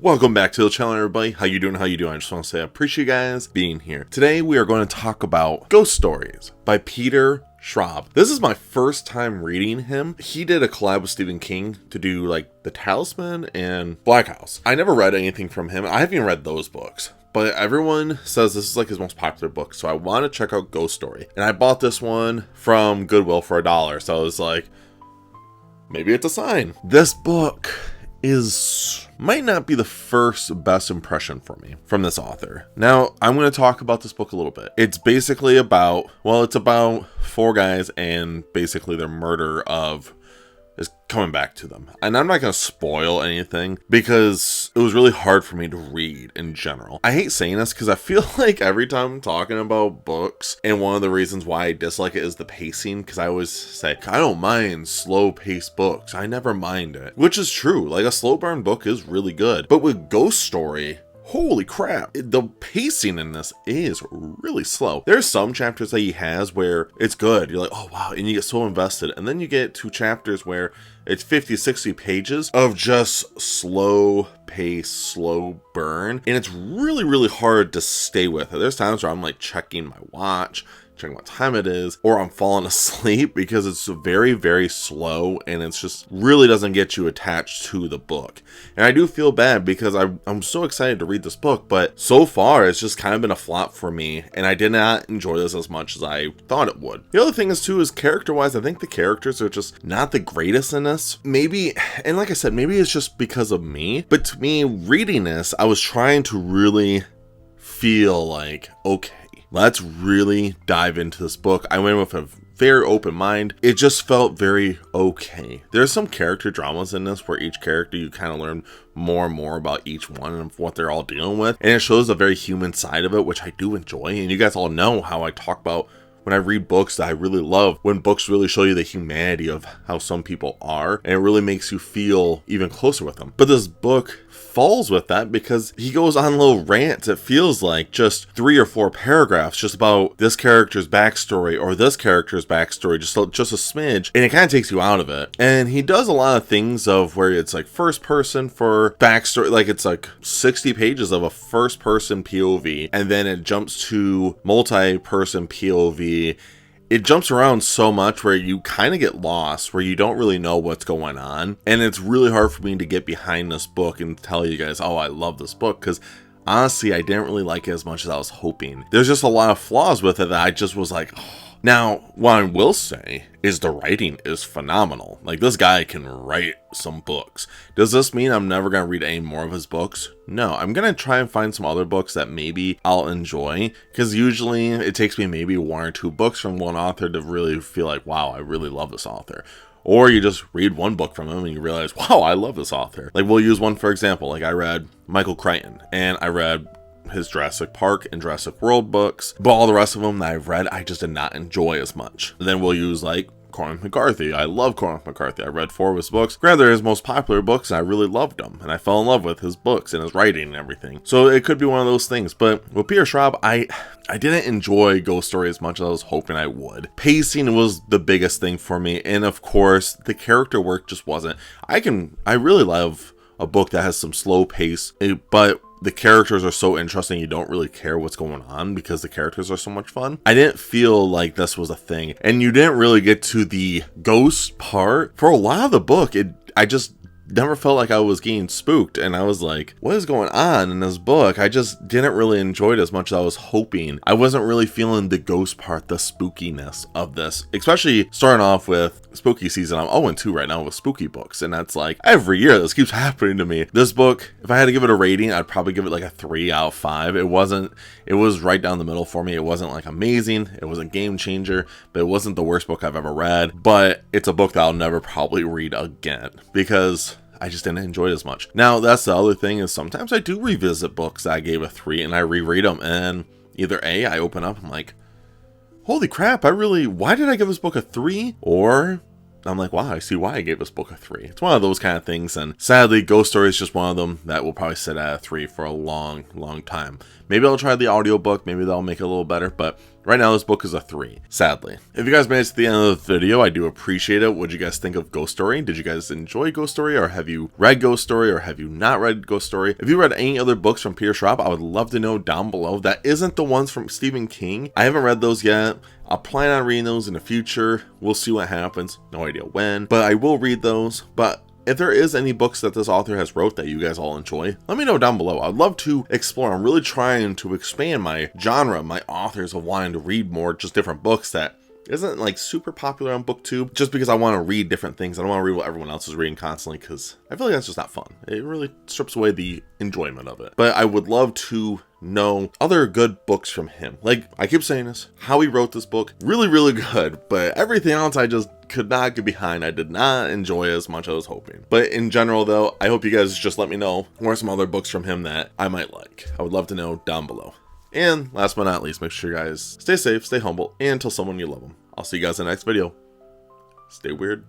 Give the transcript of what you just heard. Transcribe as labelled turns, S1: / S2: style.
S1: Welcome back to the channel, everybody. How you doing? I just want to say I appreciate you guys being here. Today we are going to talk about Ghost Stories by Peter Schraub. This is my first time reading him. He did a collab with Stephen King to do like The Talisman and Black House. I never read anything from him. I haven't even read those books. But everyone says this is like his most popular book, so I want to check out Ghost Story. And I bought this one from Goodwill for $1, so I was like, maybe it's a sign. This book might not be the first best impression for me from this author. Now, I'm going to talk about this book a little bit. It's basically about, it's about four guys and basically their murder is coming back to them. And I'm not going to spoil anything because it was really hard for me to read in general. I hate saying this because I feel like every time I'm talking about books, and one of the reasons why I dislike it is the pacing, because I always say, I don't mind slow paced books. I never mind it, which is true. Like a slow burn book is really good. But with Ghost Story, holy crap, the pacing in this is really slow. There's some chapters that he has where it's good. You're like, oh wow, and you get so invested. And then you get two chapters where it's 50, 60 pages of just slow pace, slow burn. And it's really, really hard to stay with it. There's times where I'm like checking my watch, checking what time it is, or I'm falling asleep because it's very, very slow and it's just really doesn't get you attached to the book. And I do feel bad because I'm so excited to read this book, but so far it's just kind of been a flop for me and I did not enjoy this as much as I thought it would. The other thing is too, is character-wise, I think the characters are just not the greatest in this. Maybe, and like I said, maybe it's just because of me, but to me, reading this, I was trying to really feel like, okay, let's really dive into this book. I went with a very open mind. It just felt very okay. There's some character dramas in this where each character you kind of learn more and more about each one and what they're all dealing with. And it shows a very human side of it, which I do enjoy. And you guys all know how I talk about when I read books that I really love, when books really show you the humanity of how some people are, and it really makes you feel even closer with them. But this book falls with that because he goes on little rants. It feels like just 3 or 4 paragraphs just about this character's backstory or this character's backstory, just a smidge, and it kind of takes you out of it. And he does a lot of things of where it's like first person for backstory, like it's like 60 pages of a first person POV, and then it jumps to multi-person POV. It jumps around so much where you kind of get lost, where you don't really know what's going on. And it's really hard for me to get behind this book and tell you guys, oh, I love this book, because honestly, I didn't really like it as much as I was hoping. There's just a lot of flaws with it that I just was like, oh. Now, what I will say is the writing is phenomenal. Like, this guy can write some books. Does this mean I'm never going to read any more of his books? No, I'm going to try and find some other books that maybe I'll enjoy, because usually it takes me maybe 1 or 2 books from one author to really feel like, wow, I really love this author. Or you just read one book from him and you realize, wow, I love this author. Like, we'll use one for example. Like, I read Michael Crichton and I read his Jurassic Park and Jurassic World books, but all the rest of them that I've read, I just did not enjoy as much. And then we'll use like Cormac McCarthy. I love Cormac McCarthy. I read 4 of his books. Granted, they're his most popular books, and I really loved them, and I fell in love with his books and his writing and everything. So it could be one of those things. But with Peter Schraub, I didn't enjoy Ghost Story as much as I was hoping I would. Pacing was the biggest thing for me, and of course, the character work just wasn't. I really love a book that has some slow pace, but the characters are so interesting you don't really care what's going on because the characters are so much fun. I didn't feel like this was a thing, and you didn't really get to the ghost part for a lot of the book. I just never felt like I was getting spooked, and I was like, what is going on in this book? I just didn't really enjoy it as much as I was hoping. I wasn't really feeling the ghost part, the spookiness of this, especially starting off with spooky season. I'm 0-2 right now with spooky books, and that's like every year this keeps happening to me. This book, if I had to give it a rating, I'd probably give it like a 3 out of 5. It was right down the middle for me. It wasn't like amazing, it was a game changer, but it wasn't the worst book I've ever read. But it's a book that I'll never probably read again because I just didn't enjoy it as much. Now, that's the other thing, is sometimes I do revisit books that I gave a 3 and I reread them, and either A, I open up, I'm like, holy crap, why did I give this book a 3? Or I'm like, wow, I see why I gave this book a 3. It's one of those kind of things, and sadly, Ghost Story is just one of them that will probably sit at a 3 for a long, long time. Maybe I'll try the audiobook, maybe that'll make it a little better, but Right now, this book is a 3, sadly. If you guys made it to the end of the video, I do appreciate it. What did you guys think of Ghost Story? Did you guys enjoy Ghost Story, or have you read Ghost Story, or have you not read Ghost Story? If you read any other books from Peter Schraub, I would love to know down below. That isn't the ones from Stephen King. I haven't read those yet. I'll plan on reading those in the future. We'll see what happens. No idea when, but I will read those. But if there is any books that this author has wrote that you guys all enjoy, let me know down below. I'd love to explore. I'm really trying to expand my genre, my authors of wanting to read more, just different books that isn't like super popular on booktube, just because I want to read different things. I don't want to read what everyone else is reading constantly, because I feel like that's just not fun. It really strips away the enjoyment of it. But I would love to know other good books from him. Like I keep saying this, how he wrote this book, really, really good, but everything else I just could not get behind. I did not enjoy as much as I was hoping. But in general though, I hope you guys just let me know what are some other books from him that I might like. I would love to know down below. And last but not least, make sure you guys stay safe, stay humble, and tell someone you love them. I'll see you guys in the next video. Stay weird.